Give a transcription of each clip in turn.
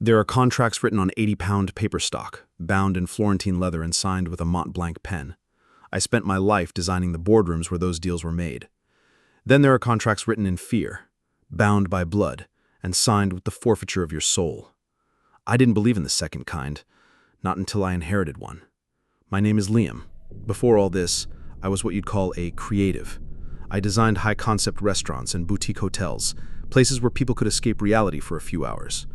There are contracts written on 80-pound paper stock, bound in Florentine leather and signed with a Mont Blanc pen. I spent my life designing the boardrooms where those deals were made. Then there are contracts written in fear, bound by blood, and signed with the forfeiture of your soul. I didn't believe in the second kind, not until I inherited one. My name is Liam. Before all this, I was what you'd call a creative. I designed high-concept restaurants and boutique hotels, places where people could escape reality for a few hours.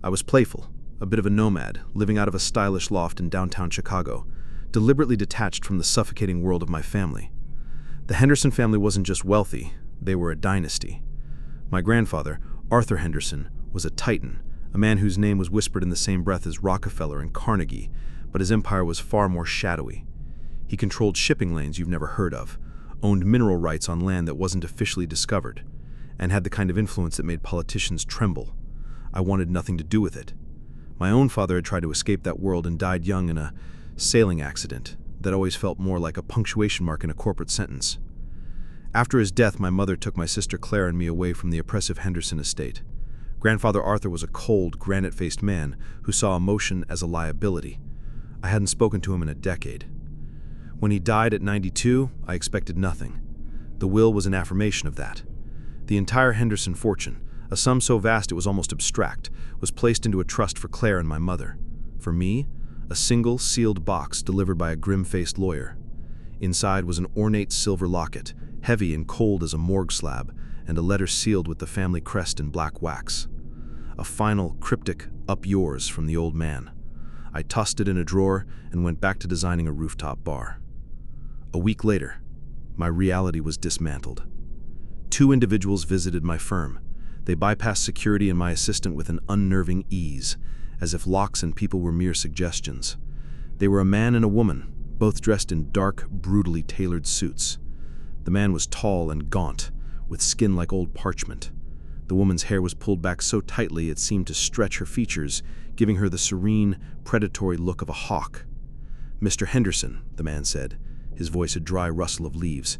I was playful, a bit of a nomad, living out of a stylish loft in downtown Chicago, deliberately detached from the suffocating world of my family. The Henderson family wasn't just wealthy, they were a dynasty. My grandfather, Arthur Henderson, was a titan, a man whose name was whispered in the same breath as Rockefeller and Carnegie, but his empire was far more shadowy. He controlled shipping lanes you've never heard of, owned mineral rights on land that wasn't officially discovered, and had the kind of influence that made politicians tremble. I wanted nothing to do with it. My own father had tried to escape that world and died young in a sailing accident that always felt more like a punctuation mark in a corporate sentence. After his death, my mother took my sister Claire and me away from the oppressive Henderson estate. Grandfather Arthur was a cold, granite-faced man who saw emotion as a liability. I hadn't spoken to him in a decade. When he died at 92, I expected nothing. The will was an affirmation of that. The entire Henderson fortune, a sum so vast it was almost abstract, was placed into a trust for Claire and my mother. For me, a single sealed box delivered by a grim-faced lawyer. Inside was an ornate silver locket, heavy and cold as a morgue slab, and a letter sealed with the family crest in black wax. A final, cryptic, "Up yours" from the old man. I tossed it in a drawer and went back to designing a rooftop bar. A week later, my reality was dismantled. Two individuals visited my firm. They bypassed security and my assistant with an unnerving ease, as if locks and people were mere suggestions. They were a man and a woman, both dressed in dark, brutally tailored suits. The man was tall and gaunt, with skin like old parchment. The woman's hair was pulled back so tightly it seemed to stretch her features, giving her the serene, predatory look of a hawk. "Mr. Henderson," the man said, his voice a dry rustle of leaves,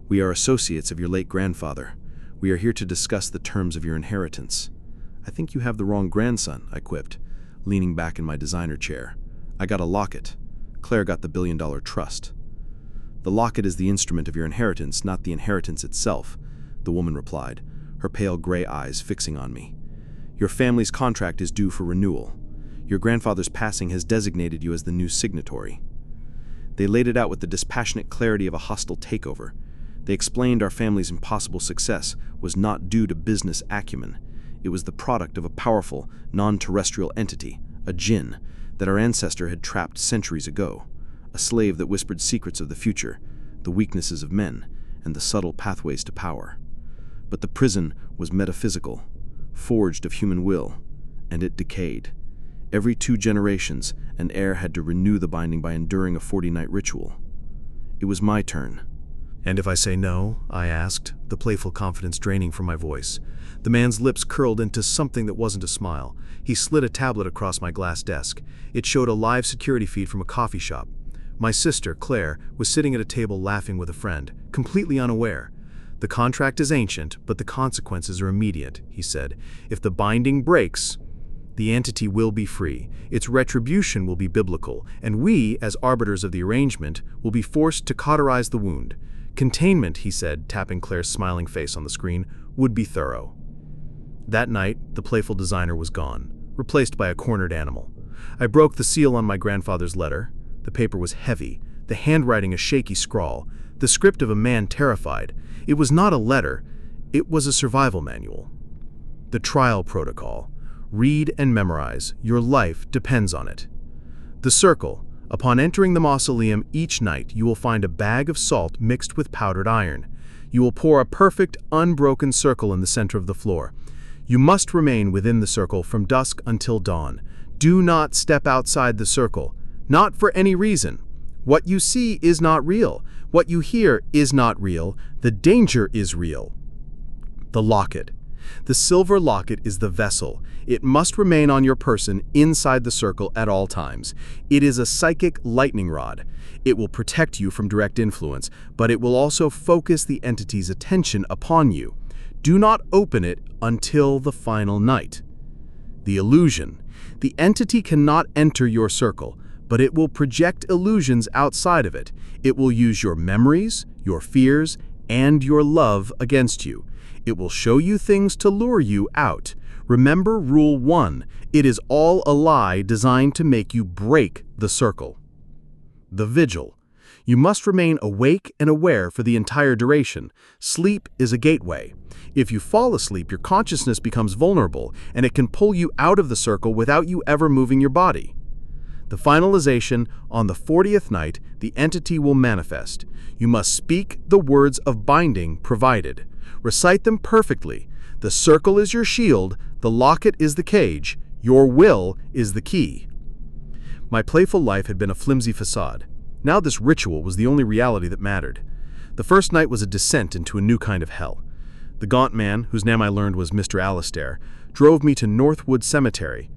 "we are associates of your late grandfather. We are here to discuss the terms of your inheritance." "I think you have the wrong grandson," I quipped, leaning back in my designer chair. "I got a locket. Claire got the billion-dollar trust." "The locket is the instrument of your inheritance, not the inheritance itself," the woman replied, her pale gray eyes fixing on me. "Your family's contract is due for renewal. Your grandfather's passing has designated you as the new signatory." They laid it out with the dispassionate clarity of a hostile takeover. They explained our family's impossible success was not due to business acumen. It was the product of a powerful, non-terrestrial entity, a Djinn, that our ancestor had trapped centuries ago, a slave that whispered secrets of the future, the weaknesses of men, and the subtle pathways to power. But the prison was metaphysical, forged of human will, and it decayed. Every 2 generations, an heir had to renew the binding by enduring a 40-night ritual. It was my turn. "And if I say no?" I asked, the playful confidence draining from my voice. The man's lips curled into something that wasn't a smile. He slid a tablet across my glass desk. It showed a live security feed from a coffee shop. My sister, Claire, was sitting at a table laughing with a friend, completely unaware. "The contract is ancient, but the consequences are immediate," he said. "If the binding breaks, the entity will be free. Its retribution will be biblical, and we, as arbiters of the arrangement, will be forced to cauterize the wound. Containment," he said, tapping Claire's smiling face on the screen, "would be thorough." That night, the playful designer was gone, replaced by a cornered animal. I broke the seal on my grandfather's letter. The paper was heavy, the handwriting a shaky scrawl, the script of a man terrified. It was not a letter, it was a survival manual. The trial protocol. Read and memorize. Your life depends on it. The circle. Upon entering the mausoleum each night, you will find a bag of salt mixed with powdered iron. You will pour a perfect, unbroken circle in the center of the floor. You must remain within the circle from dusk until dawn. Do not step outside the circle, not for any reason. What you see is not real. What you hear is not real. The danger is real. The locket. The silver locket is the vessel. It must remain on your person inside the circle at all times. It is a psychic lightning rod. It will protect you from direct influence, but it will also focus the entity's attention upon you. Do not open it until the final night. The illusion. The entity cannot enter your circle, but it will project illusions outside of it. It will use your memories, your fears, and your love against you. It will show you things to lure you out. Remember Rule 1. It is all a lie designed to make you break the circle. The vigil. You must remain awake and aware for the entire duration. Sleep is a gateway. If you fall asleep, your consciousness becomes vulnerable, and it can pull you out of the circle without you ever moving your body. The finalization, on the 40th night, the entity will manifest. You must speak the words of binding provided. Recite them perfectly. The circle is your shield, the locket is the cage, your will is the key. My playful life had been a flimsy facade. Now this ritual was the only reality that mattered. The first night was a descent into a new kind of hell. The gaunt man, whose name I learned was Mr. Alastair, drove me to Northwood Cemetery.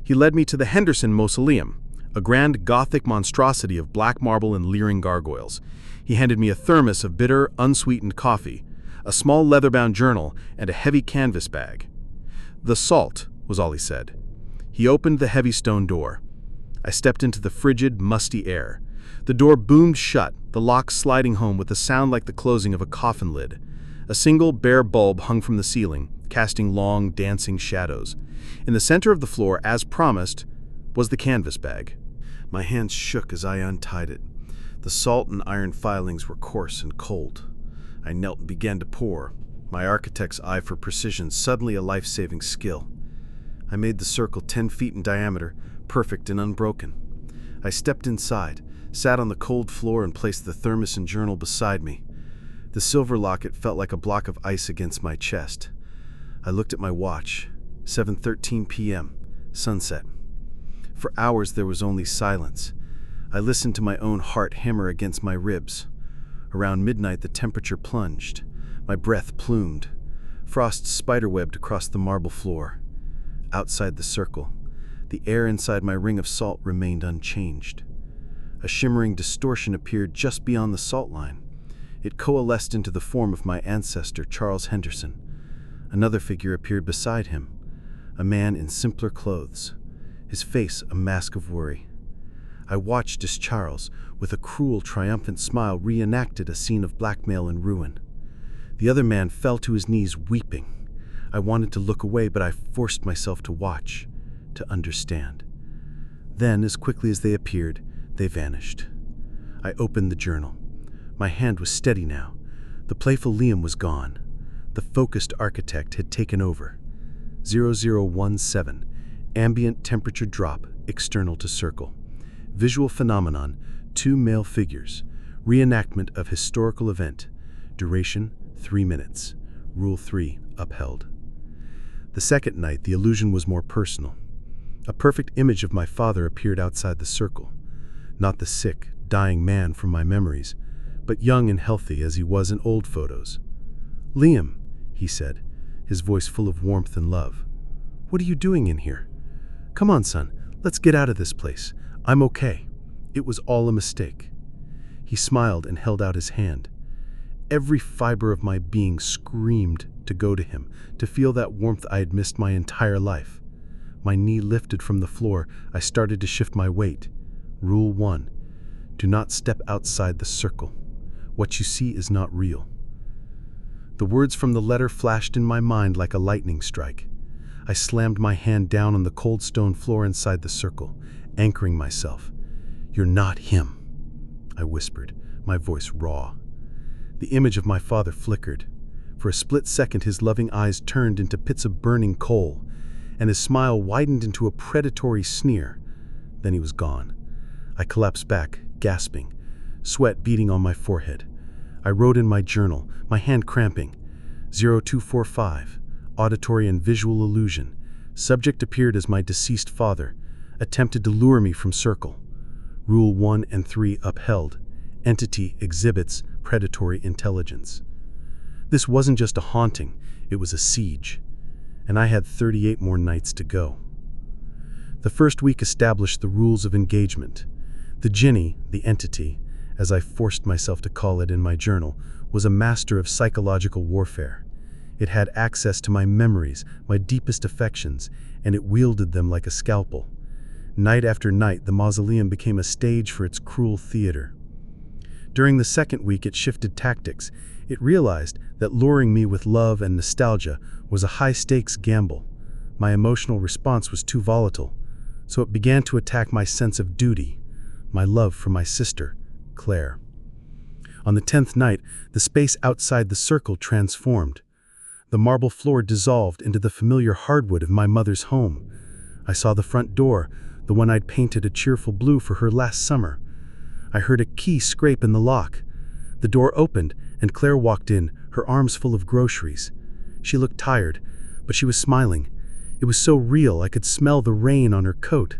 He led me to the Henderson Mausoleum, a grand Gothic monstrosity of black marble and leering gargoyles. He handed me a thermos of bitter, unsweetened coffee, a small leather-bound journal, and a heavy canvas bag. "The salt," was all he said. He opened the heavy stone door. I stepped into the frigid, musty air. The door boomed shut, the lock sliding home with a sound like the closing of a coffin lid. A single, bare bulb hung from the ceiling, casting long, dancing shadows. In the center of the floor, as promised, was the canvas bag. My hands shook as I untied it. The salt and iron filings were coarse and cold. I knelt and began to pour, my architect's eye for precision suddenly a life-saving skill. I made the circle 10 feet in diameter, perfect and unbroken. I stepped inside, sat on the cold floor, and placed the thermos and journal beside me. The silver locket felt like a block of ice against my chest. I looked at my watch. 7:13 p.m., sunset. For hours there was only silence. I listened to my own heart hammer against my ribs. Around midnight the temperature plunged. My breath plumed. Frost spiderwebbed across the marble floor. Outside the circle, the air inside my ring of salt remained unchanged. A shimmering distortion appeared just beyond the salt line. It coalesced into the form of my ancestor, Charles Henderson. Another figure appeared beside him, a man in simpler clothes, his face a mask of worry. I watched as Charles, with a cruel, triumphant smile, reenacted a scene of blackmail and ruin. The other man fell to his knees weeping. I wanted to look away, but I forced myself to watch, to understand. Then, as quickly as they appeared, they vanished. I opened the journal. My hand was steady now. The playful Liam was gone. The focused architect had taken over. 0017, ambient temperature drop, external to circle. Visual phenomenon, 2 male figures. Reenactment of historical event. Duration, 3 minutes. Rule 3, upheld. The second night, the illusion was more personal. A perfect image of my father appeared outside the circle. Not the sick, dying man from my memories, but young and healthy as he was in old photos. "Liam," he said, his voice full of warmth and love. "What are you doing in here? Come on, son, let's get out of this place. I'm okay. It was all a mistake." He smiled and held out his hand. Every fiber of my being screamed to go to him, to feel that warmth I had missed my entire life. My knee lifted from the floor. I started to shift my weight. Rule 1. Do not step outside the circle. What you see is not real. The words from the letter flashed in my mind like a lightning strike. I slammed my hand down on the cold stone floor inside the circle, anchoring myself. "You're not him," I whispered, my voice raw. The image of my father flickered. For a split second, his loving eyes turned into pits of burning coal, and his smile widened into a predatory sneer. Then he was gone. I collapsed back, gasping, sweat beading on my forehead. I wrote in my journal, my hand cramping. 0245, auditory and visual illusion. Subject appeared as my deceased father, attempted to lure me from circle. Rule 1 and 3 upheld. Entity exhibits predatory intelligence. This wasn't just a haunting, it was a siege. And I had 38 more nights to go. The first week established the rules of engagement. The Djinn, the entity, as I forced myself to call it in my journal, was a master of psychological warfare. It had access to my memories, my deepest affections, and it wielded them like a scalpel. Night after night, the mausoleum became a stage for its cruel theater. During the second week, it shifted tactics. It realized that luring me with love and nostalgia was a high-stakes gamble. My emotional response was too volatile, so it began to attack my sense of duty, my love for my sister, Claire. On the 10th night, the space outside the circle transformed. The marble floor dissolved into the familiar hardwood of my mother's home. I saw the front door, the one I'd painted a cheerful blue for her last summer. I heard a key scrape in the lock. The door opened, and Claire walked in, her arms full of groceries. She looked tired, but she was smiling. It was so real I could smell the rain on her coat.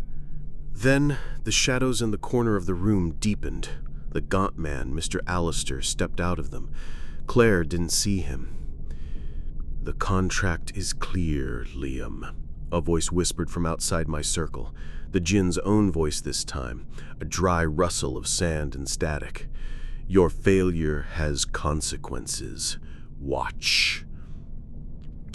Then the shadows in the corner of the room deepened. The gaunt man, Mr. Allister, stepped out of them. Claire didn't see him. "The contract is clear, Liam," a voice whispered from outside my circle. The Djinn's own voice this time, a dry rustle of sand and static. "Your failure has consequences. Watch."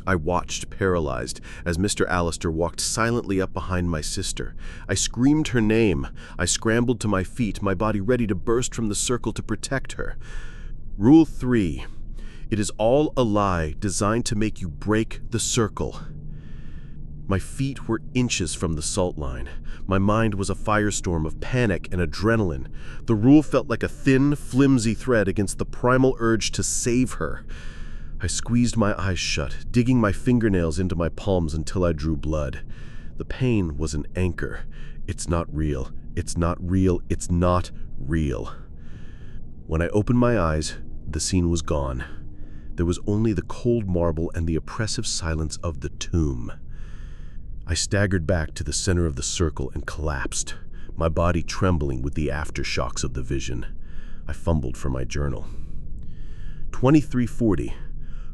I watched, paralyzed, as Mr. Allister walked silently up behind my sister. I screamed her name. I scrambled to my feet, my body ready to burst from the circle to protect her. Rule 3. It is all a lie designed to make you break the circle. My feet were inches from the salt line. My mind was a firestorm of panic and adrenaline. The rule felt like a thin, flimsy thread against the primal urge to save her. I squeezed my eyes shut, digging my fingernails into my palms until I drew blood. The pain was an anchor. It's not real. It's not real. It's not real. When I opened my eyes, the scene was gone. There was only the cold marble and the oppressive silence of the tomb. I staggered back to the center of the circle and collapsed, my body trembling with the aftershocks of the vision. I fumbled for my journal. 2340.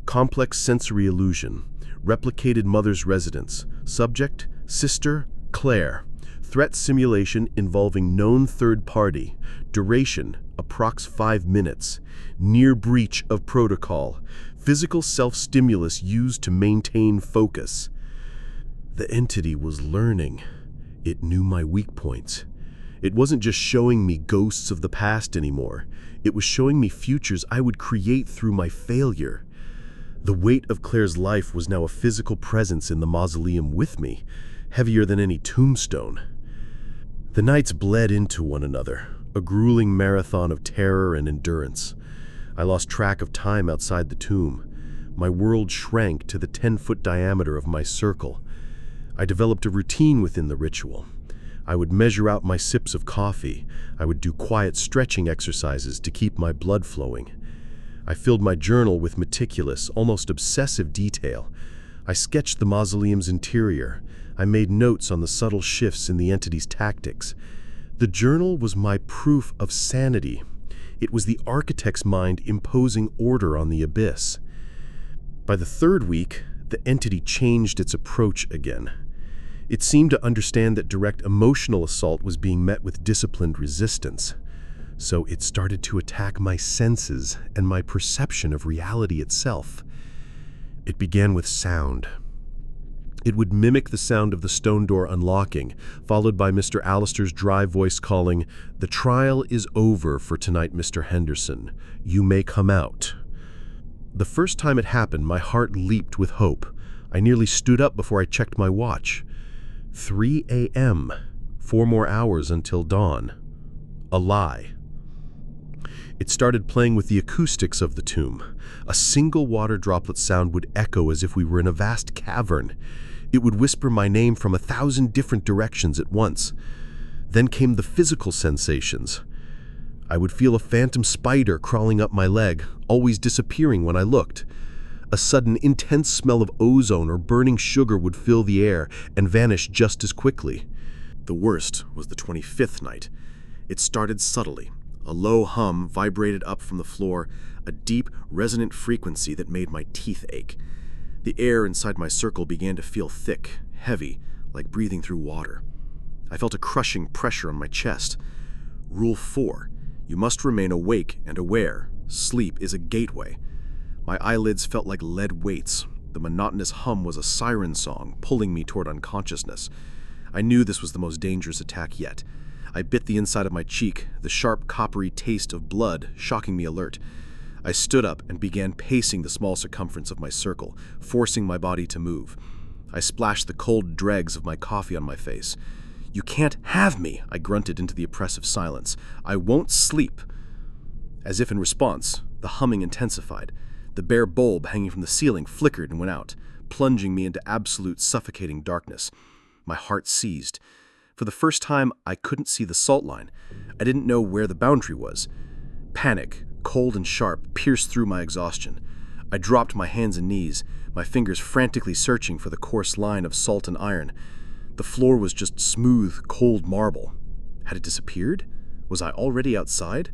Complex sensory illusion. Replicated mother's residence. Subject, sister, Claire. Threat simulation involving known third party. Duration, approx 5 minutes. Near breach of protocol. Physical self-stimulus used to maintain focus. The entity was learning. It knew my weak points. It wasn't just showing me ghosts of the past anymore. It was showing me futures I would create through my failure. The weight of Claire's life was now a physical presence in the mausoleum with me, heavier than any tombstone. The nights bled into one another, a grueling marathon of terror and endurance. I lost track of time outside the tomb. My world shrank to the 10-foot diameter of my circle. I developed a routine within the ritual. I would measure out my sips of coffee. I would do quiet stretching exercises to keep my blood flowing. I filled my journal with meticulous, almost obsessive detail. I sketched the mausoleum's interior. I made notes on the subtle shifts in the entity's tactics. The journal was my proof of sanity. It was the architect's mind imposing order on the abyss. By the third week, the entity changed its approach again. It seemed to understand that direct emotional assault was being met with disciplined resistance. So it started to attack my senses and my perception of reality itself. It began with sound. It would mimic the sound of the stone door unlocking, followed by Mr. Allister's dry voice calling, "The trial is over for tonight, Mr. Henderson. You may come out." The first time it happened, my heart leaped with hope. I nearly stood up before I checked my watch. 3 a.m. 4 more hours until dawn. A lie. It started playing with the acoustics of the tomb. A single water droplet sound would echo as if we were in a vast cavern. It would whisper my name from 1,000 different directions at once. Then came the physical sensations. I would feel a phantom spider crawling up my leg, always disappearing when I looked. A sudden intense smell of ozone or burning sugar would fill the air and vanish just as quickly. The worst was the 25th night. It started subtly. A low hum vibrated up from the floor, a deep, resonant frequency that made my teeth ache. The air inside my circle began to feel thick, heavy, like breathing through water. I felt a crushing pressure on my chest. Rule 4. You must remain awake and aware. Sleep is a gateway. My eyelids felt like lead weights. The monotonous hum was a siren song, pulling me toward unconsciousness. I knew this was the most dangerous attack yet. I bit the inside of my cheek, the sharp, coppery taste of blood shocking me alert. I stood up and began pacing the small circumference of my circle, forcing my body to move. I splashed the cold dregs of my coffee on my face. "You can't have me," I grunted into the oppressive silence. "I won't sleep." As if in response, the humming intensified. The bare bulb hanging from the ceiling flickered and went out, plunging me into absolute suffocating darkness. My heart seized. For the first time, I couldn't see the salt line. I didn't know where the boundary was. Panic, cold and sharp, pierced through my exhaustion. I dropped my hands and knees, my fingers frantically searching for the coarse line of salt and iron. The floor was just smooth, cold marble. Had it disappeared? Was I already outside?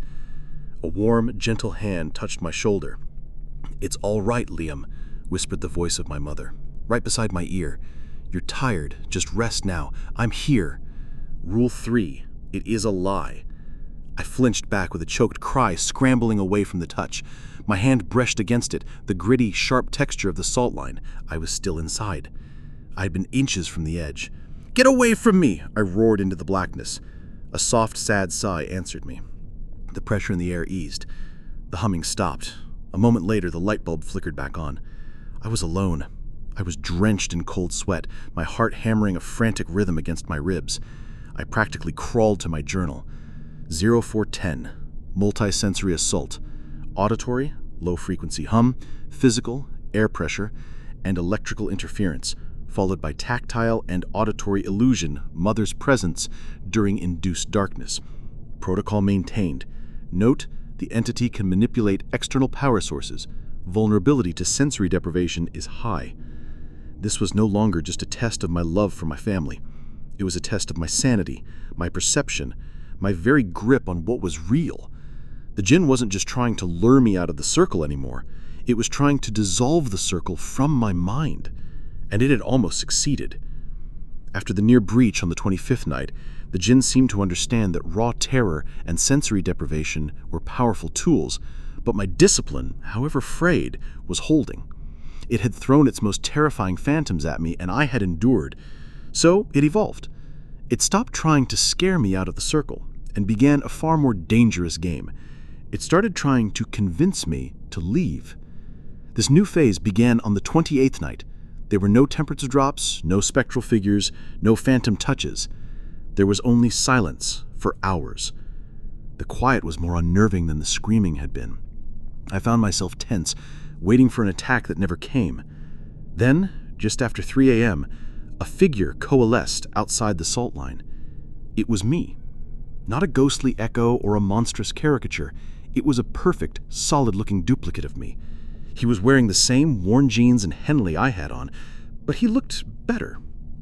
A warm, gentle hand touched my shoulder. "It's all right, Liam," whispered the voice of my mother, right beside my ear. "You're tired. Just rest now. I'm here." Rule 3. It is a lie. I flinched back with a choked cry, scrambling away from the touch. My hand brushed against it, the gritty, sharp texture of the salt line. I was still inside. I had been inches from the edge. "Get away from me!" I roared into the blackness. A soft, sad sigh answered me. The pressure in the air eased. The humming stopped. A moment later, the light bulb flickered back on. I was alone. I was drenched in cold sweat, my heart hammering a frantic rhythm against my ribs. I practically crawled to my journal. 0410, multisensory assault. Auditory, low-frequency hum, physical, air pressure, and electrical interference, followed by tactile and auditory illusion, mother's presence during induced darkness. Protocol maintained. Note, the entity can manipulate external power sources. Vulnerability to sensory deprivation is high. This was no longer just a test of my love for my family. It was a test of my sanity, my perception, my very grip on what was real. The Djinn wasn't just trying to lure me out of the circle anymore. It was trying to dissolve the circle from my mind. And it had almost succeeded. After the near breach on the 25th night, the Djinn seemed to understand that raw terror and sensory deprivation were powerful tools, but my discipline, however frayed, was holding. It had thrown its most terrifying phantoms at me, and I had endured. So it evolved. It stopped trying to scare me out of the circle and began a far more dangerous game. It started trying to convince me to leave. This new phase began on the 28th night. There were no temperature drops, no spectral figures, no phantom touches. There was only silence for hours. The quiet was more unnerving than the screaming had been. I found myself tense, waiting for an attack that never came. Then, just after 3 a.m., a figure coalesced outside the salt line. It was me. Not a ghostly echo or a monstrous caricature. It was a perfect, solid-looking duplicate of me. He was wearing the same worn jeans and Henley I had on, but he looked better,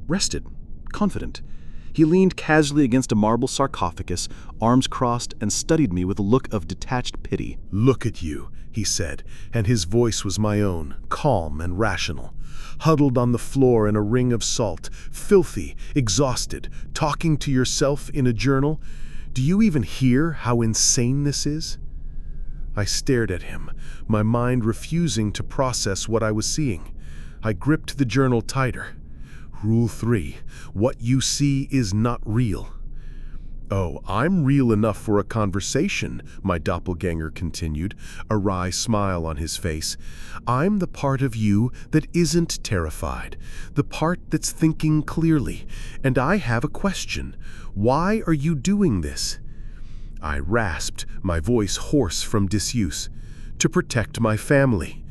rested, confident. He leaned casually against a marble sarcophagus, arms crossed, and studied me with a look of detached pity. "Look at you," he said, and his voice was my own, calm and rational. "Huddled on the floor in a ring of salt, filthy, exhausted, talking to yourself in a journal. Do you even hear how insane this is?" I stared at him, my mind refusing to process what I was seeing. I gripped the journal tighter. Rule 3. What you see is not real. "Oh, I'm real enough for a conversation," my doppelganger continued, a wry smile on his face. "I'm the part of you that isn't terrified, the part that's thinking clearly. And I have a question. Why are you doing this?" I rasped, my voice hoarse from disuse. "To protect my family."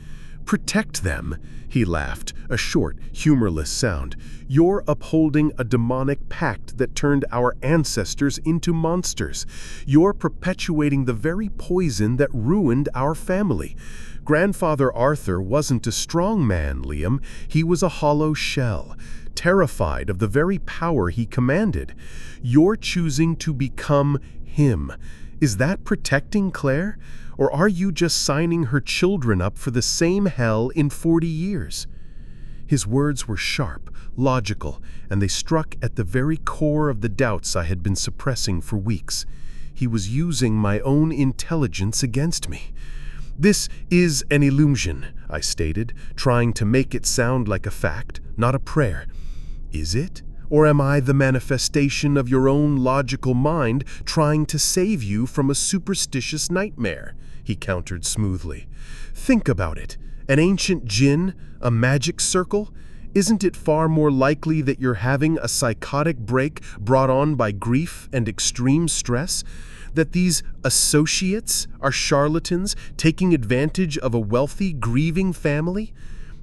"Protect them?" He laughed, a short, humorless sound. "You're upholding a demonic pact that turned our ancestors into monsters. You're perpetuating the very poison that ruined our family. Grandfather Arthur wasn't a strong man, Liam. He was a hollow shell, terrified of the very power he commanded. You're choosing to become him. Is that protecting Claire? Or are you just signing her children up for the same hell in 40 years? His words were sharp, logical, and they struck at the very core of the doubts I had been suppressing for weeks. He was using my own intelligence against me. "This is an illusion," I stated, trying to make it sound like a fact, not a prayer. "Is it? Or am I the manifestation of your own logical mind trying to save you from a superstitious nightmare?" he countered smoothly. "Think about it. An ancient Djinn, a magic circle? Isn't it far more likely that you're having a psychotic break brought on by grief and extreme stress? That these associates are charlatans taking advantage of a wealthy, grieving family?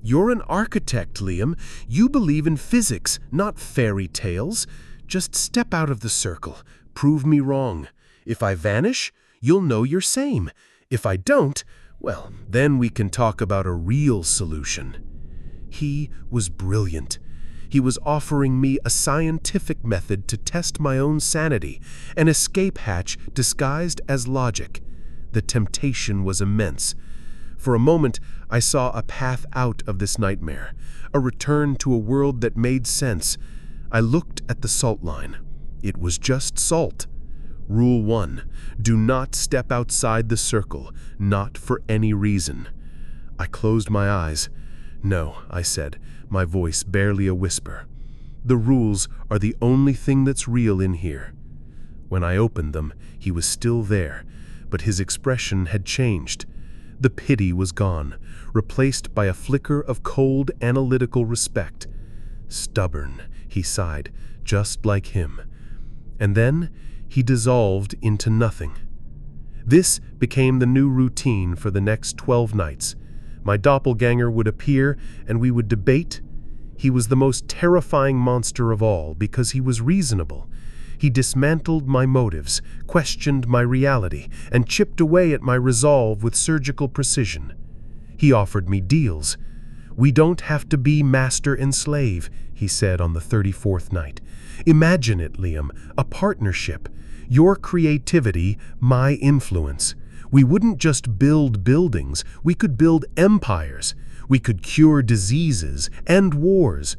You're an architect, Liam. You believe in physics, not fairy tales. Just step out of the circle. Prove me wrong. If I vanish, you'll know you're sane. If I don't, well, then we can talk about a real solution." He was brilliant. He was offering me a scientific method to test my own sanity, an escape hatch disguised as logic. The temptation was immense. For a moment, I saw a path out of this nightmare, a return to a world that made sense. I looked at the salt line. It was just salt. Rule 1: do not step outside the circle, not for any reason. I closed my eyes. "No," I said, my voice barely a whisper. "The rules are the only thing that's real in here." When I opened them, he was still there, but his expression had changed. The pity was gone, replaced by a flicker of cold, analytical respect. "Stubborn," he sighed, just like him. And then he dissolved into nothing. This became the new routine for the next 12 nights. My doppelganger would appear, and we would debate. He was the most terrifying monster of all because he was reasonable. He dismantled my motives, questioned my reality, and chipped away at my resolve with surgical precision. He offered me deals. "We don't have to be master and slave," he said on the 34th night. "Imagine it, Liam, a partnership. Your creativity, my influence. We wouldn't just build buildings, we could build empires. We could cure diseases and wars.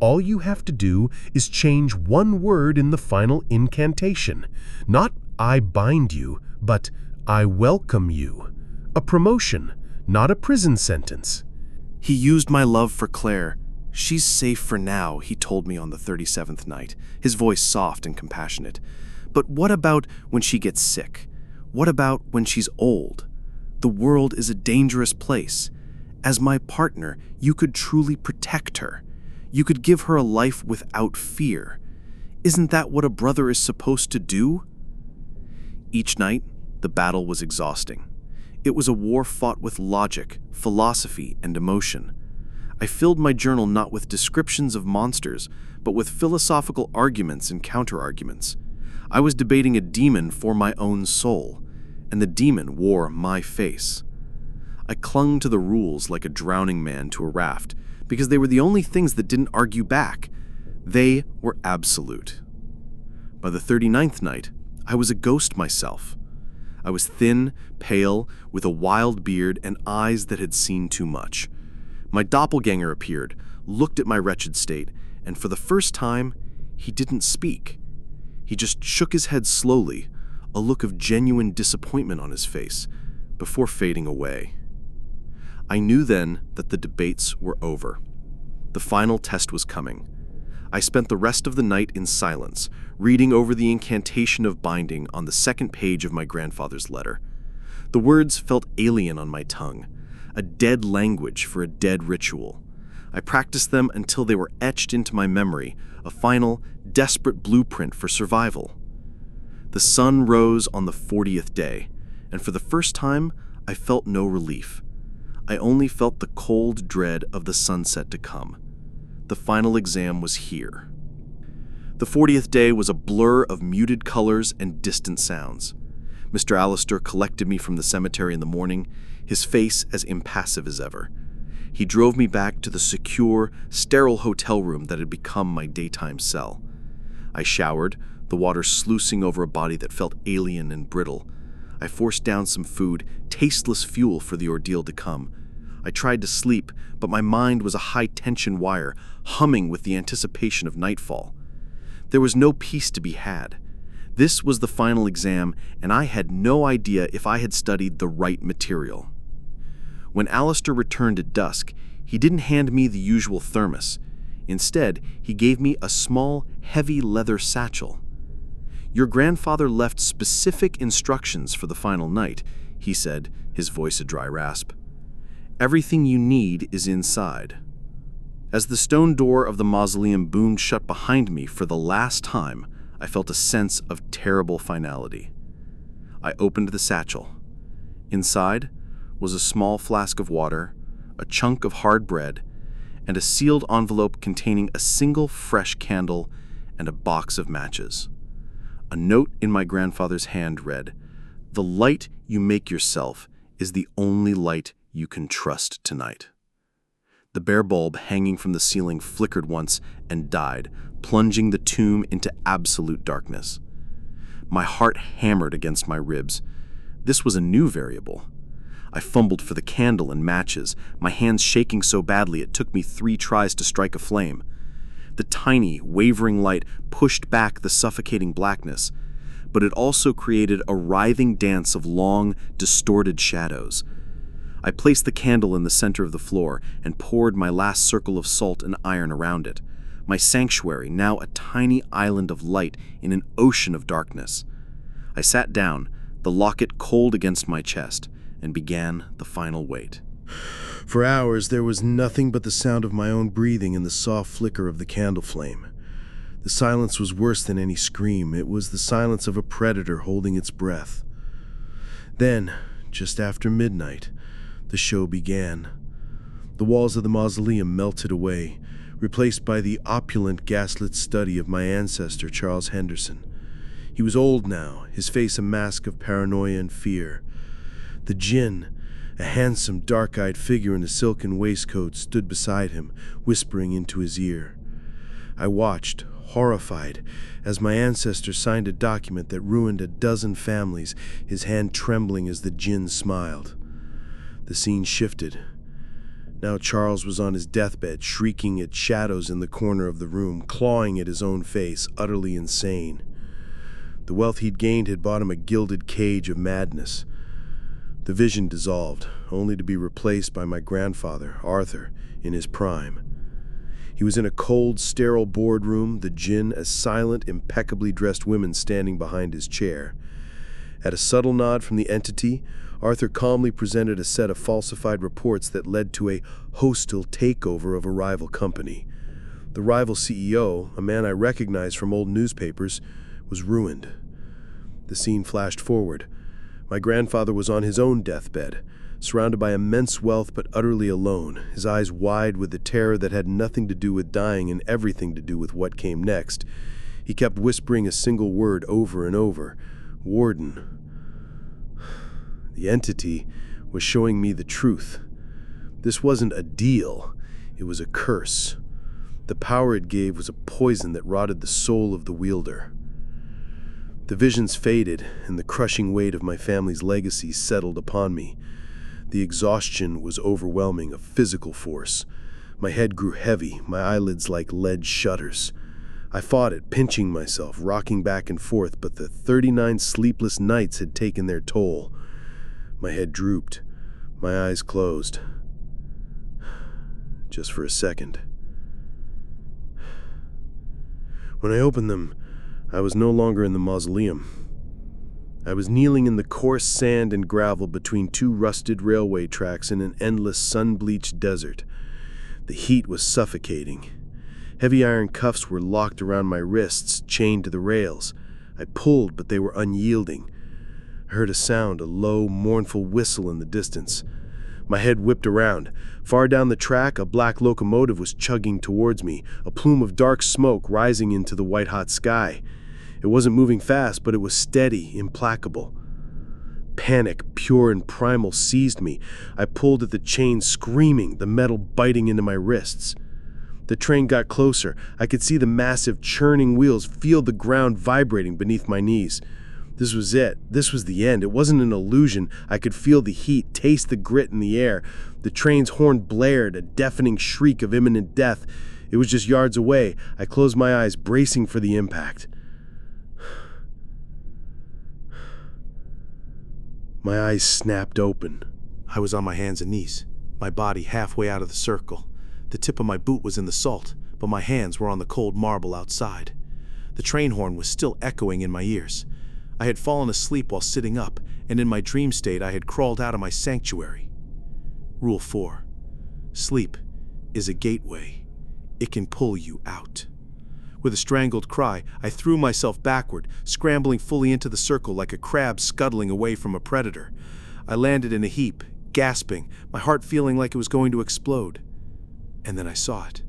All you have to do is change one word in the final incantation. Not 'I bind you,' but 'I welcome you.' A promotion, not a prison sentence." He used my love for Claire. "She's safe for now," he told me on the 37th night, his voice soft and compassionate. "But what about when she gets sick? What about when she's old? The world is a dangerous place. As my partner, you could truly protect her. You could give her a life without fear. Isn't that what a brother is supposed to do?" Each night, the battle was exhausting. It was a war fought with logic, philosophy, and emotion. I filled my journal not with descriptions of monsters, but with philosophical arguments and counter-arguments. I was debating a demon for my own soul, and the demon wore my face. I clung to the rules like a drowning man to a raft, because they were the only things that didn't argue back. They were absolute. By the 39th night, I was a ghost myself. I was thin, pale, with a wild beard and eyes that had seen too much. My doppelganger appeared, looked at my wretched state, and for the first time, he didn't speak. He just shook his head slowly, a look of genuine disappointment on his face, before fading away. I knew then that the debates were over. The final test was coming. I spent the rest of the night in silence, reading over the incantation of binding on the second page of my grandfather's letter. The words felt alien on my tongue, a dead language for a dead ritual. I practiced them until they were etched into my memory, a final, desperate blueprint for survival. The sun rose on the 40th day, and for the first time, I felt no relief. I only felt the cold dread of the sunset to come. The final exam was here. The 40th day was a blur of muted colors and distant sounds. Mr. Allister collected me from the cemetery in the morning, his face as impassive as ever. He drove me back to the secure, sterile hotel room that had become my daytime cell. I showered, the water sluicing over a body that felt alien and brittle. I forced down some food, tasteless fuel for the ordeal to come. I tried to sleep, but my mind was a high-tension wire, humming with the anticipation of nightfall. There was no peace to be had. This was the final exam, and I had no idea if I had studied the right material. When Alistair returned at dusk, he didn't hand me the usual thermos. Instead, he gave me a small, heavy leather satchel. "Your grandfather left specific instructions for the final night," he said, his voice a dry rasp. "Everything you need is inside." As the stone door of the mausoleum boomed shut behind me for the last time, I felt a sense of terrible finality. I opened the satchel. Inside was a small flask of water, a chunk of hard bread, and a sealed envelope containing a single fresh candle and a box of matches. A note in my grandfather's hand read, "The light you make yourself is the only light you can trust tonight." The bare bulb hanging from the ceiling flickered once and died, plunging the tomb into absolute darkness. My heart hammered against my ribs. This was a new variable. I fumbled for the candle and matches, my hands shaking so badly it took me 3 tries to strike a flame. The tiny, wavering light pushed back the suffocating blackness, but it also created a writhing dance of long, distorted shadows. I placed the candle in the center of the floor and poured my last circle of salt and iron around it, my sanctuary now a tiny island of light in an ocean of darkness. I sat down, the locket cold against my chest, and began the final wait. For hours, there was nothing but the sound of my own breathing and the soft flicker of the candle flame. The silence was worse than any scream. It was the silence of a predator holding its breath. Then, just after midnight, the show began. The walls of the mausoleum melted away, replaced by the opulent gaslit study of my ancestor, Charles Henderson. He was old now, his face a mask of paranoia and fear. The Djinn, a handsome, dark-eyed figure in a silken waistcoat, stood beside him, whispering into his ear. I watched, horrified, as my ancestor signed a document that ruined a dozen families, his hand trembling as the Djinn smiled. The scene shifted. Now Charles was on his deathbed, shrieking at shadows in the corner of the room, clawing at his own face, utterly insane. The wealth he'd gained had bought him a gilded cage of madness. The vision dissolved, only to be replaced by my grandfather, Arthur, in his prime. He was in a cold, sterile boardroom, the Djinn as silent, impeccably dressed women standing behind his chair. At a subtle nod from the entity, Arthur calmly presented a set of falsified reports that led to a hostile takeover of a rival company. The rival CEO, a man I recognized from old newspapers, was ruined. The scene flashed forward. My grandfather was on his own deathbed, surrounded by immense wealth but utterly alone, his eyes wide with the terror that had nothing to do with dying and everything to do with what came next. He kept whispering a single word over and over, "Warden." The entity was showing me the truth. This wasn't a deal, it was a curse. The power it gave was a poison that rotted the soul of the wielder. The visions faded, and the crushing weight of my family's legacy settled upon me. The exhaustion was overwhelming, a physical force. My head grew heavy, my eyelids like lead shutters. I fought it, pinching myself, rocking back and forth, but the 39 sleepless nights had taken their toll. My head drooped, my eyes closed. Just for a second. When I opened them, I was no longer in the mausoleum. I was kneeling in the coarse sand and gravel between 2 rusted railway tracks in an endless sun-bleached desert. The heat was suffocating. Heavy iron cuffs were locked around my wrists, chained to the rails. I pulled, but they were unyielding. I heard a sound, a low, mournful whistle in the distance. My head whipped around. Far down the track, a black locomotive was chugging towards me, a plume of dark smoke rising into the white-hot sky. It wasn't moving fast, but it was steady, implacable. Panic, pure and primal, seized me. I pulled at the chain, screaming, the metal biting into my wrists. The train got closer. I could see the massive, churning wheels, feel the ground vibrating beneath my knees. This was it. This was the end. It wasn't an illusion. I could feel the heat, taste the grit in the air. The train's horn blared, a deafening shriek of imminent death. It was just yards away. I closed my eyes, bracing for the impact. My eyes snapped open. I was on my hands and knees, my body halfway out of the circle. The tip of my boot was in the salt, but my hands were on the cold marble outside. The train horn was still echoing in my ears. I had fallen asleep while sitting up, and in my dream state I had crawled out of my sanctuary. Rule 4. Sleep is a gateway. It can pull you out. With a strangled cry, I threw myself backward, scrambling fully into the circle like a crab scuttling away from a predator. I landed in a heap, gasping, my heart feeling like it was going to explode. And then I saw it.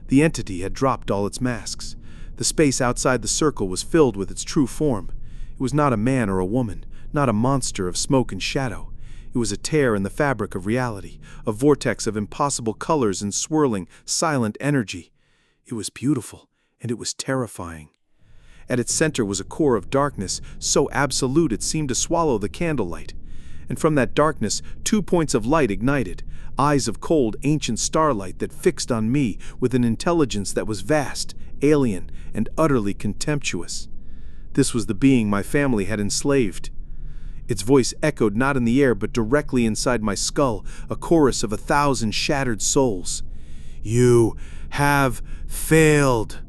The entity had dropped all its masks. The space outside the circle was filled with its true form. It was not a man or a woman, not a monster of smoke and shadow. It was a tear in the fabric of reality, a vortex of impossible colors and swirling, silent energy. It was beautiful, and it was terrifying. At its center was a core of darkness, so absolute it seemed to swallow the candlelight. And from that darkness, 2 points of light ignited, eyes of cold, ancient starlight that fixed on me with an intelligence that was vast, alien, and utterly contemptuous. This was the being my family had enslaved. Its voice echoed not in the air but directly inside my skull, a chorus of 1,000 shattered souls. You have failed.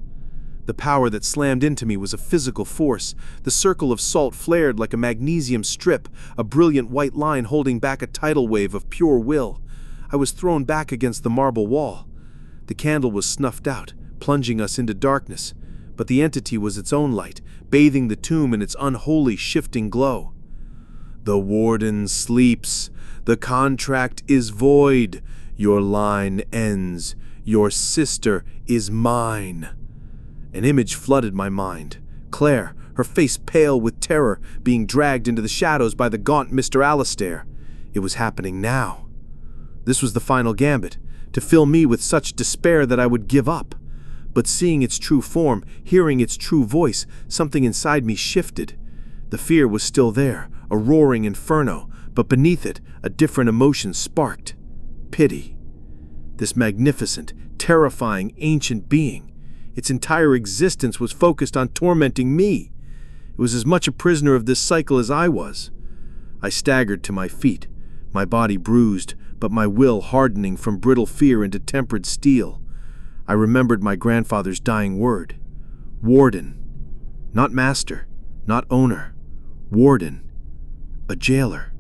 The power that slammed into me was a physical force. The circle of salt flared like a magnesium strip, a brilliant white line holding back a tidal wave of pure will. I was thrown back against the marble wall. The candle was snuffed out, plunging us into darkness, but the entity was its own light, bathing the tomb in its unholy, shifting glow. The warden sleeps. The contract is void. Your line ends. Your sister is mine. An image flooded my mind. Claire, her face pale with terror, being dragged into the shadows by the gaunt Mr. Alastair. It was happening now. This was the final gambit, to fill me with such despair that I would give up. But seeing its true form, hearing its true voice, something inside me shifted. The fear was still there, a roaring inferno, but beneath it, a different emotion sparked. Pity. This magnificent, terrifying, ancient being, its entire existence was focused on tormenting me. It was as much a prisoner of this cycle as I was. I staggered to my feet, my body bruised, but my will hardening from brittle fear into tempered steel. I remembered my grandfather's dying word. Warden. Not master, not owner. Warden. A jailer.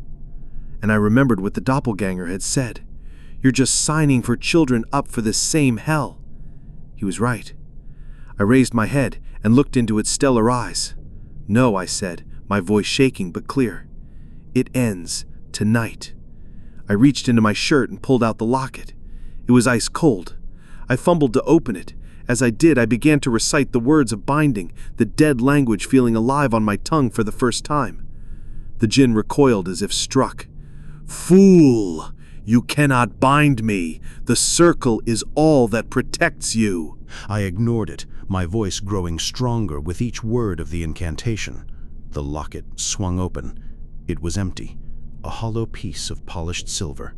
And I remembered what the Doppelgänger had said. You're just signing for children up for this same hell. He was right. I raised my head and looked into its stellar eyes. No, I said, my voice shaking but clear. It ends tonight. I reached into my shirt and pulled out the locket. It was ice cold. I fumbled to open it. As I did, I began to recite the words of binding, the dead language feeling alive on my tongue for the first time. The Djinn recoiled as if struck. Fool! You cannot bind me. The circle is all that protects you. I ignored it, my voice growing stronger with each word of the incantation. The locket swung open. It was empty, a hollow piece of polished silver.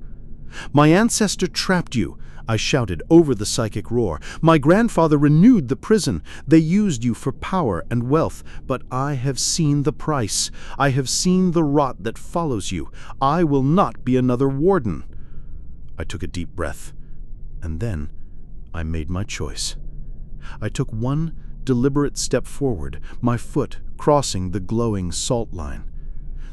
My ancestor trapped you, I shouted over the psychic roar. My grandfather renewed the prison. They used you for power and wealth, but I have seen the price. I have seen the rot that follows you. I will not be another warden. I took a deep breath, and then I made my choice. I took one deliberate step forward, my foot crossing the glowing salt line.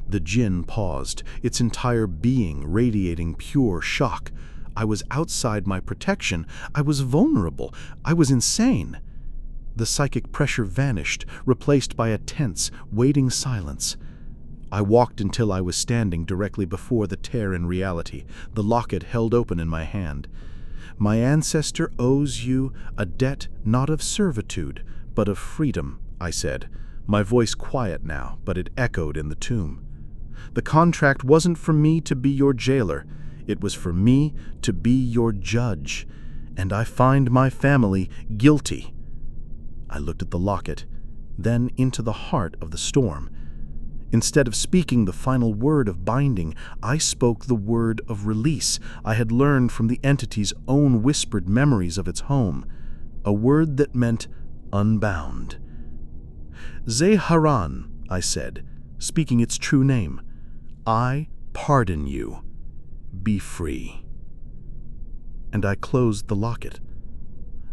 The Djinn paused, its entire being radiating pure shock. I was outside my protection. I was vulnerable. I was insane. The psychic pressure vanished, replaced by a tense, waiting silence. I walked until I was standing directly before the tear in reality, the locket held open in my hand. My ancestor owes you a debt not of servitude, but of freedom, I said, my voice quiet now, but it echoed in the tomb. The contract wasn't for me to be your jailer. It was for me to be your judge, and I find my family guilty. I looked at the locket, then into the heart of the storm. Instead of speaking the final word of binding, I spoke the word of release I had learned from the entity's own whispered memories of its home, a word that meant unbound. Zeharan, I said, speaking its true name, I pardon you. be free." And I closed the locket.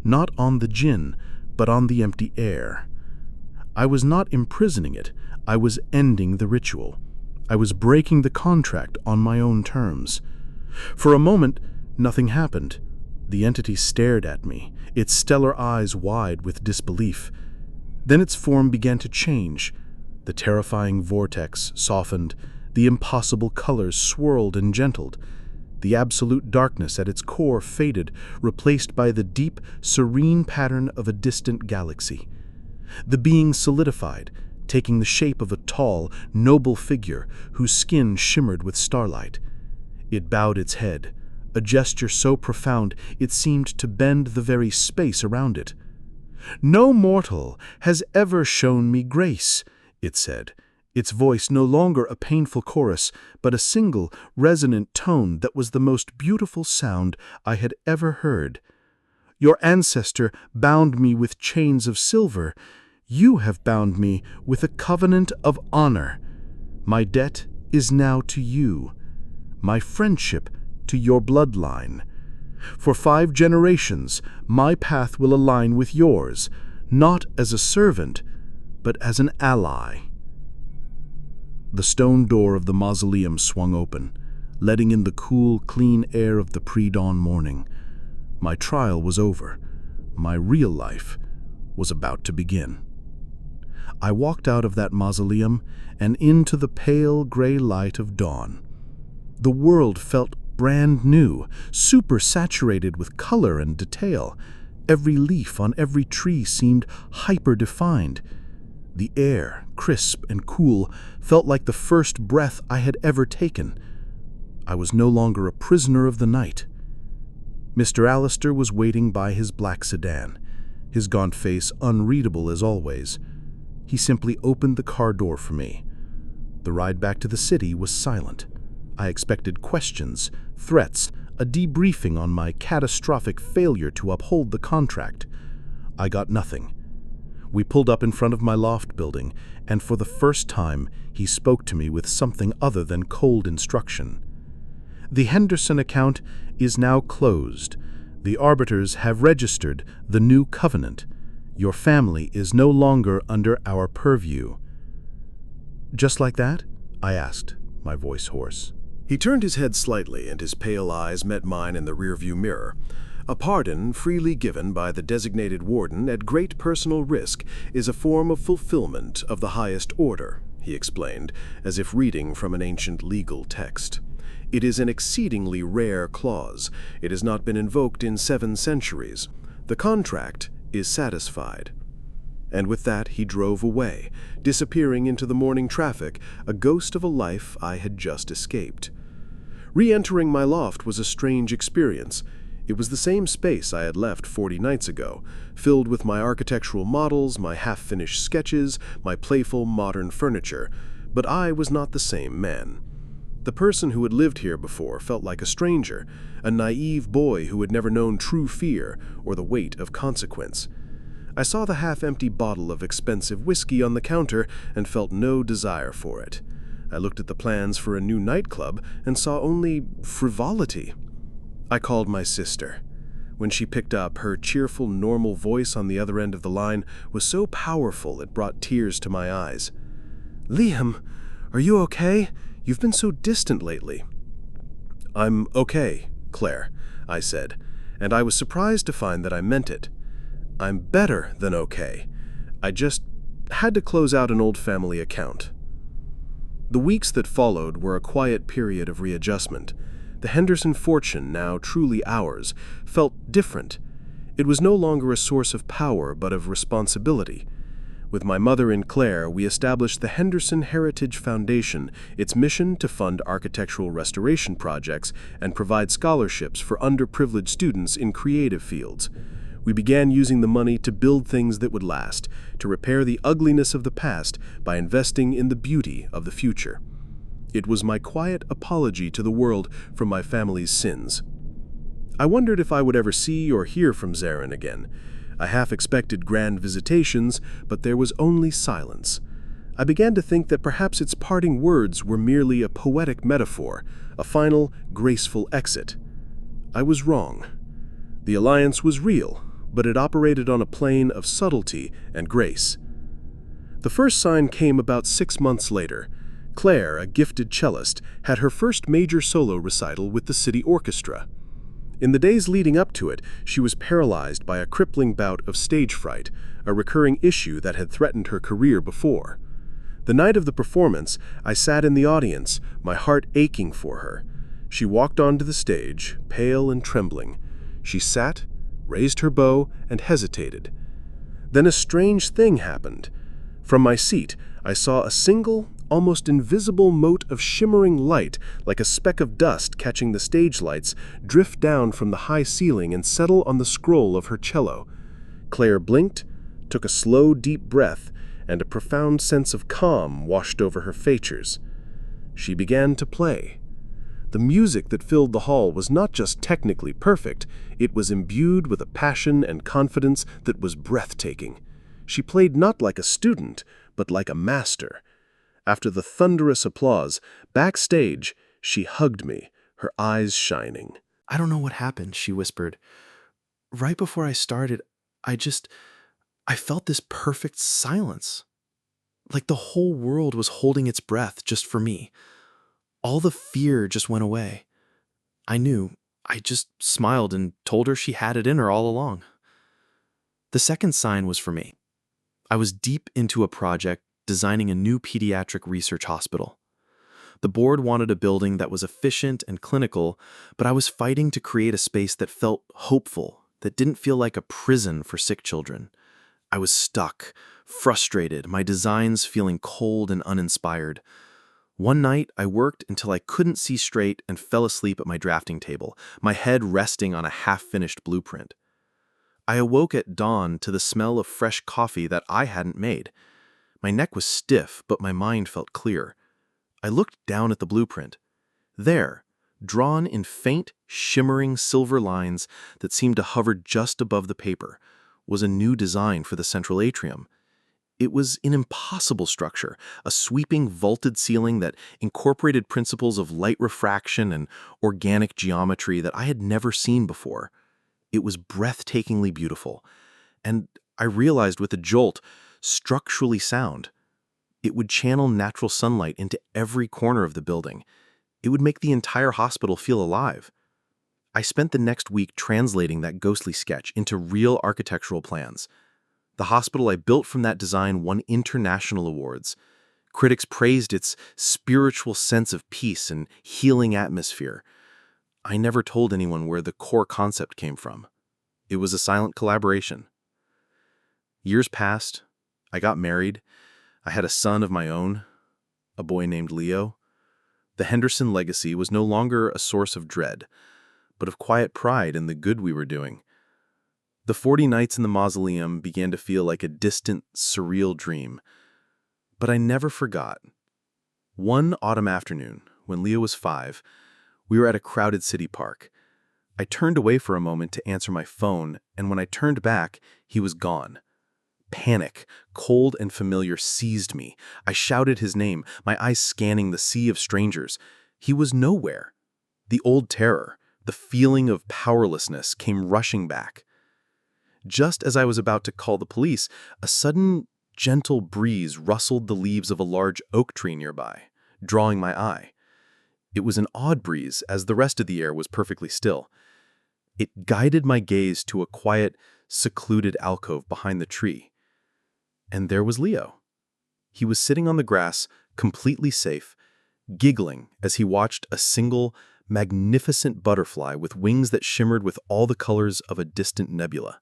Not on the Djinn, but on the empty air. I was not imprisoning it, I was ending the ritual. I was breaking the contract on my own terms. For a moment, nothing happened. The entity stared at me, its stellar eyes wide with disbelief. Then its form began to change. The terrifying vortex softened, the impossible colors swirled and gentled. The absolute darkness at its core faded, replaced by the deep, serene pattern of a distant galaxy. The being solidified, taking the shape of a tall, noble figure whose skin shimmered with starlight. It bowed its head, a gesture so profound it seemed to bend the very space around it. "No mortal has ever shown me grace," it said, its voice no longer a painful chorus, but a single, resonant tone that was the most beautiful sound I had ever heard. "Your ancestor bound me with chains of silver. You have bound me with a covenant of honor. My debt is now to you, my friendship to your bloodline. For 5 generations, my path will align with yours, not as a servant, but as an ally." The stone door of the mausoleum swung open, letting in the cool, clean air of the pre-dawn morning. My trial was over. My real life was about to begin. I walked out of that mausoleum and into the pale gray light of dawn. The world felt brand new, super saturated with color and detail. Every leaf on every tree seemed hyper-defined. The air, crisp and cool, felt like the first breath I had ever taken. I was no longer a prisoner of the night. Mr. Allister was waiting by his black sedan, his gaunt face unreadable as always. He simply opened the car door for me. The ride back to the city was silent. I expected questions, threats, a debriefing on my catastrophic failure to uphold the contract. I got nothing. We pulled up in front of my loft building, and for the first time, he spoke to me with something other than cold instruction. "The Henderson account is now closed. The arbiters have registered the new covenant. Your family is no longer under our purview." "Just like that?" I asked, my voice hoarse. He turned his head slightly, and his pale eyes met mine in the rearview mirror. "A pardon freely given by the designated warden at great personal risk is a form of fulfillment of the highest order," he explained, as if reading from an ancient legal text. "It is an exceedingly rare clause. It has not been invoked in 7 centuries. The contract is satisfied." And with that he drove away, disappearing into the morning traffic, a ghost of a life I had just escaped. Re-entering my loft was a strange experience. It was the same space I had left 40 nights ago, filled with my architectural models, my half-finished sketches, my playful modern furniture, but I was not the same man. The person who had lived here before felt like a stranger, a naive boy who had never known true fear or the weight of consequence. I saw the half-empty bottle of expensive whiskey on the counter and felt no desire for it. I looked at the plans for a new nightclub and saw only frivolity. I called my sister. When she picked up, her cheerful, normal voice on the other end of the line was so powerful it brought tears to my eyes. "Liam, are you okay? You've been so distant lately." "I'm okay, Claire," I said, and I was surprised to find that I meant it. "I'm better than okay. I just had to close out an old family account." The weeks that followed were a quiet period of readjustment. The Henderson fortune, now truly ours, felt different. It was no longer a source of power, but of responsibility. With my mother and Claire, we established the Henderson Heritage Foundation, its mission to fund architectural restoration projects and provide scholarships for underprivileged students in creative fields. We began using the money to build things that would last, to repair the ugliness of the past by investing in the beauty of the future. It was my quiet apology to the world for my family's sins. I wondered if I would ever see or hear from Zarin again. I half expected grand visitations, but there was only silence. I began to think that perhaps its parting words were merely a poetic metaphor, a final, graceful exit. I was wrong. The alliance was real, but it operated on a plane of subtlety and grace. The first sign came about 6 months later. Claire, a gifted cellist, had her first major solo recital with the city orchestra. In the days leading up to it, she was paralyzed by a crippling bout of stage fright, a recurring issue that had threatened her career before. The night of the performance, I sat in the audience, my heart aching for her. She walked onto the stage, pale and trembling. She sat, raised her bow, and hesitated. Then a strange thing happened. From my seat, I saw a single, almost invisible mote of shimmering light, like a speck of dust catching the stage lights, drift down from the high ceiling and settle on the scroll of her cello. Claire blinked, took a slow, deep breath, and a profound sense of calm washed over her features. She began to play. The music that filled the hall was not just technically perfect, it was imbued with a passion and confidence that was breathtaking. She played not like a student, but like a master. After the thunderous applause, backstage, she hugged me, her eyes shining. "I don't know what happened," she whispered. "Right before I started, I felt this perfect silence. Like the whole world was holding its breath just for me. All the fear just went away. I knew. I just smiled and told her she had it in her all along." The second sign was for me. I was deep into a project designing a new pediatric research hospital. The board wanted a building that was efficient and clinical, but I was fighting to create a space that felt hopeful, that didn't feel like a prison for sick children. I was stuck, frustrated, my designs feeling cold and uninspired. One night, I worked until I couldn't see straight and fell asleep at my drafting table, my head resting on a half-finished blueprint. I awoke at dawn to the smell of fresh coffee that I hadn't made. My neck was stiff, but my mind felt clear. I looked down at the blueprint. There, drawn in faint, shimmering silver lines that seemed to hover just above the paper, was a new design for the central atrium. It was an impossible structure, a sweeping vaulted ceiling that incorporated principles of light refraction and organic geometry that I had never seen before. It was breathtakingly beautiful, and I realized with a jolt, structurally sound. It would channel natural sunlight into every corner of the building. It would make the entire hospital feel alive. I spent the next week translating that ghostly sketch into real architectural plans. The hospital I built from that design won international awards. Critics praised its spiritual sense of peace and healing atmosphere. I never told anyone where the core concept came from. It was a silent collaboration. Years passed. I got married. I had a son of my own, a boy named Leo. The Henderson legacy was no longer a source of dread, but of quiet pride in the good we were doing. The 40 nights in the mausoleum began to feel like a distant, surreal dream. But I never forgot. One autumn afternoon, when Leo was 5, we were at a crowded city park. I turned away for a moment to answer my phone, and when I turned back, he was gone. Panic, cold and familiar, seized me. I shouted his name, my eyes scanning the sea of strangers. He was nowhere. The old terror, the feeling of powerlessness, came rushing back. Just as I was about to call the police, a sudden, gentle breeze rustled the leaves of a large oak tree nearby, drawing my eye. It was an odd breeze, as the rest of the air was perfectly still. It guided my gaze to a quiet, secluded alcove behind the tree. And there was Leo. He was sitting on the grass, completely safe, giggling as he watched a single, magnificent butterfly with wings that shimmered with all the colors of a distant nebula.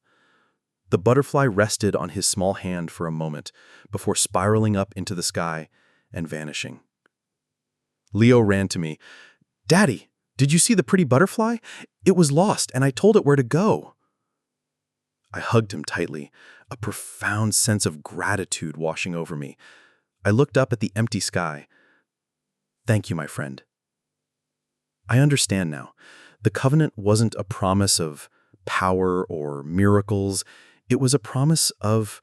The butterfly rested on his small hand for a moment before spiraling up into the sky and vanishing. Leo ran to me. "Daddy, did you see the pretty butterfly? It was lost, and I told it where to go." I hugged him tightly, a profound sense of gratitude washing over me. I looked up at the empty sky. "Thank you, my friend." I understand now. The covenant wasn't a promise of power or miracles. It was a promise of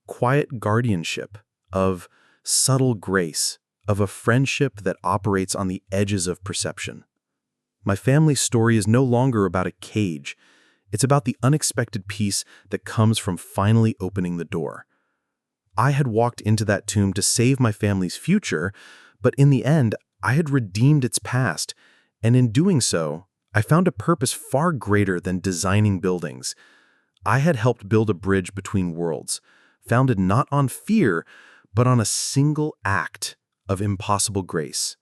quiet guardianship, of subtle grace of a friendship that operates on the edges of perception. My family's story is no longer about a cage. It's about the unexpected peace that comes from finally opening the door. I had walked into that tomb to save my family's future, but in the end, I had redeemed its past, and in doing so, I found a purpose far greater than designing buildings. I had helped build a bridge between worlds, founded not on fear, but on a single act of impossible grace.